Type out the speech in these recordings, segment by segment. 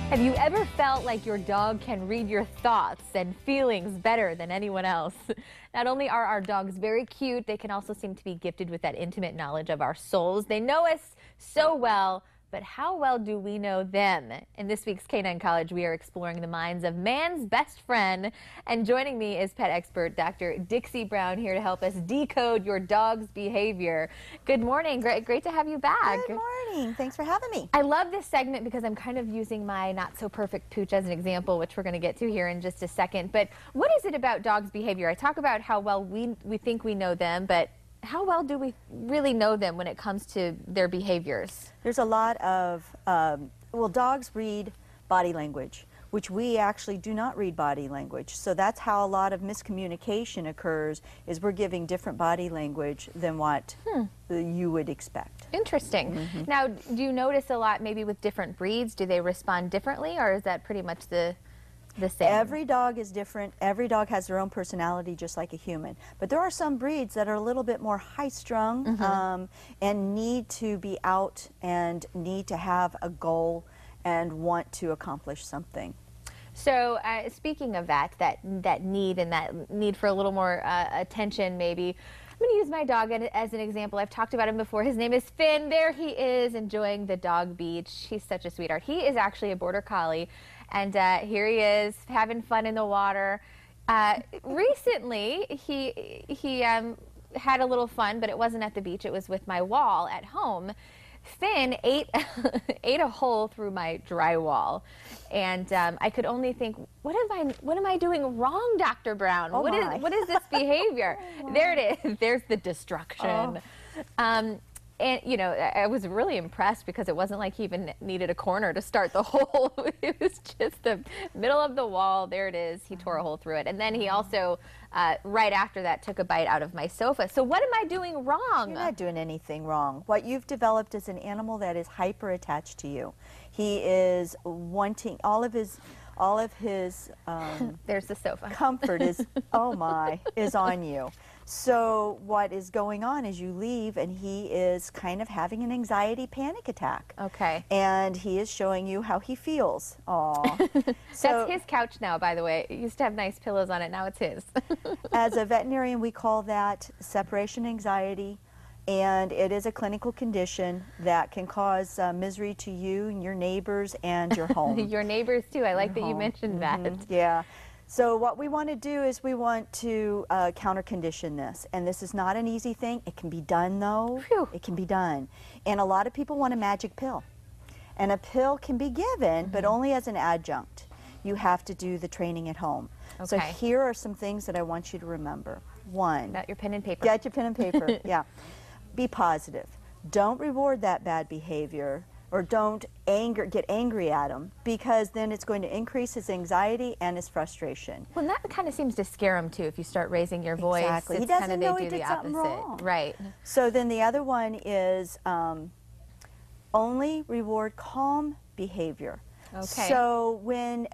Have you ever felt like your dog can read your thoughts and feelings better than anyone else? Not only are our dogs very cute, they can also seem to be gifted with that intimate knowledge of our souls. They know us so well, but how well do we know them? In this week's Canine College, we are exploring the minds of man's best friend. And joining me is pet expert Dr. Dixie Brown, here to help us decode your dog's behavior. Good morning. Great to have you back. Good morning. Thanks for having me. I love this segment because I'm kind of using my not-so-perfect pooch as an example, which we're going to get to here in just a second. But what is it about dogs' behavior? I talk about how well we think we know them, but how well do we really know them when it comes to their behaviors? There's a lot of, well, dogs read body language, which we actually do not read body language. So that's how a lot of miscommunication occurs, is we're giving different body language than what you would expect. Interesting. Now, do you notice a lot maybe with different breeds? Do they respond differently, or is that pretty much the same? Every dog is different. Every dog has their own personality, just like a human. But there are some breeds that are a little bit more high-strung and need to be out and need to have a goal and want to accomplish something. So speaking of that need and that need for a little more attention, maybe, I'm going to use my dog as an example. I've talked about him before. His name is Finn. There he is, enjoying the dog beach. He's such a sweetheart. He is actually a border collie, and here he is having fun in the water. Recently, he had a little fun, but it wasn't at the beach. It was with my wall at home. Finn ate a hole through my drywall, and I could only think, what am I doing wrong, Dr. Brown? Oh, what is this behavior? There it is. There's the destruction. And, you know, I was really impressed because it wasn't like he even needed a corner to start the hole. It was just the middle of the wall. There it is. He tore a hole through it. And then he also, right after that, took a bite out of my sofa. So what am I doing wrong? You're not doing anything wrong. What you've developed is an animal that is hyper attached to you. He is wanting all of his there's the sofa. Comfort is, oh my, is on you. So what is going on is you leave and he is kind of having an anxiety panic attack. Okay. And he is showing you how he feels. Aw. That's his couch now, by the way. It used to have nice pillows on it. Now it's his. As a veterinarian, we call that separation anxiety. And it is a clinical condition that can cause misery to you and your neighbors and your home. Your neighbors, too. I like that you mentioned that. Yeah. So what we want to do is we want to counter-condition this. And this is not an easy thing. It can be done, though. Phew. It can be done. And a lot of people want a magic pill. And a pill can be given, but only as an adjunct. You have to do the training at home. Okay. So here are some things that I want you to remember. One. Got your pen and paper. Get your pen and paper, yeah. Be positive. Don't reward that bad behavior, or don't get angry at him, because then it's going to increase his anxiety and his frustration. Well, that kind of seems to scare him too. If you start raising your voice, exactly. It's He doesn't kind of, know they he do did the something opposite. wrong. Right. So then the other one is only reward calm behavior. Okay. So when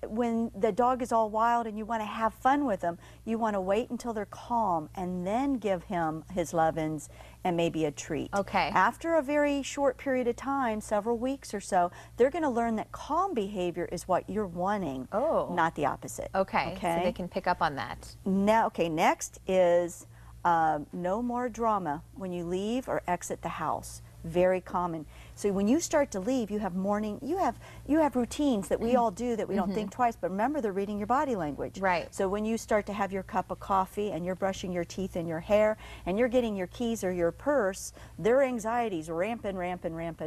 the dog is all wild and you want to have fun with them, you want to wait until they're calm and then give him his lovin's and maybe a treat. Okay. After a very short period of time, several weeks or so, they're going to learn that calm behavior is what you're wanting, not the opposite. Okay. So they can pick up on that. Now, okay, next is no more drama when you leave or exit the house. Very common. So when you start to leave, you have routines that we all do that we don't think twice, but remember, they're reading your body language. Right. So when you start to have your cup of coffee and you're brushing your teeth and your hair and you're getting your keys or your purse, their anxiety's ramping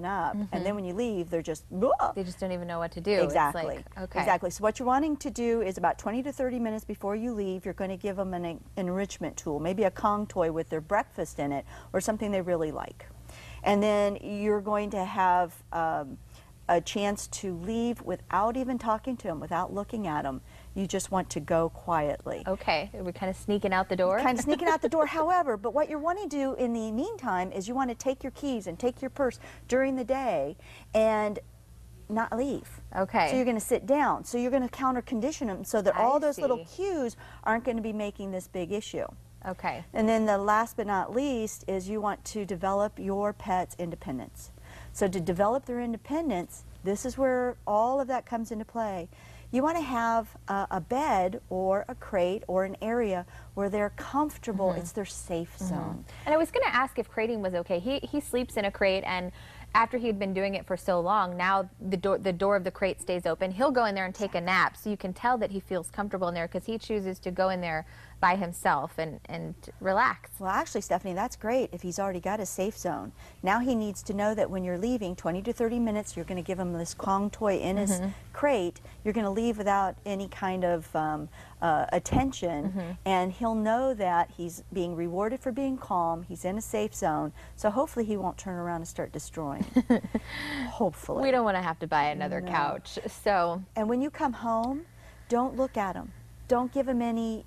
up. And then when you leave, they're just, they just don't even know what to do. Exactly. It's like, okay. Exactly. So what you're wanting to do is about 20 to 30 minutes before you leave, you're going to give them an enrichment tool, maybe a Kong toy with their breakfast in it or something they really like. And then you're going to have a chance to leave without even talking to them, without looking at them. You just want to go quietly. Okay. Are we kind of sneaking out the door? Kind of sneaking out the door. However, but what you're wanting to do in the meantime is you want to take your keys and take your purse during the day and not leave. Okay. So you're going to sit down. So you're going to counter condition them so that all those little cues aren't going to be making this big issue. Okay. And then the last but not least is you want to develop your pet's independence. So to develop their independence, This is where all of that comes into play. You want to have a bed or a crate or an area where they're comfortable. It's their safe zone. And I was going to ask if crating was okay. He sleeps in a crate, and after he had been doing it for so long, now the door of the crate stays open. He'll go in there and take a nap, so you can tell that he feels comfortable in there because he chooses to go in there by himself and relax. Well, actually, Stephanie, that's great if he's already got a safe zone. Now he needs to know that when you're leaving, 20 to 30 minutes, you're going to give him this Kong toy in his crate. You're going to leave without any kind of attention, and he'll know that he's being rewarded for being calm. He's in a safe zone, so hopefully he won't turn around and start destroying. Hopefully. We don't want to have to buy another couch. So. And when you come home, don't look at him. Don't give him any,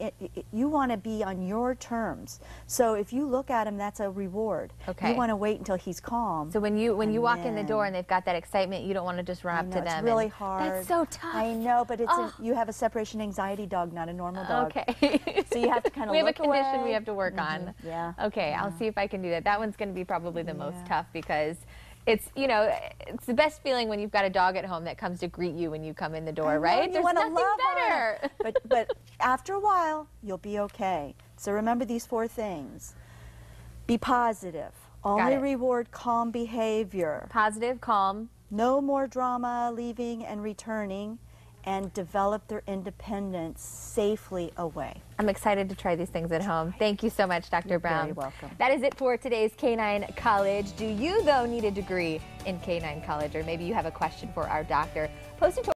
you want to be on your terms. So if you look at him, that's a reward. Okay. You want to wait until he's calm. So when you walk in the door and they've got that excitement, you don't want to just run up to them. It's really hard. That's so tough. I know, but it's you have a separation anxiety dog, not a normal dog. Okay. So you have to kind of we have look a condition away. we have to work on. Yeah. Okay, I'll see if I can do that. That one's going to be probably the most tough because it's, you know, it's the best feeling when you've got a dog at home that comes to greet you when you come in the door, right? You There's want to nothing love better. Her. But after a while, you'll be okay. So remember these 4 things. Be positive. Only reward calm behavior. Positive, calm. No more drama, leaving and returning, and develop their independence safely away. I'm excited to try these things at home. Thank you so much, Dr. Brown. You're very welcome. That is it for today's Canine College. Do you, though, need a degree in Canine College, or maybe you have a question for our doctor? Post it to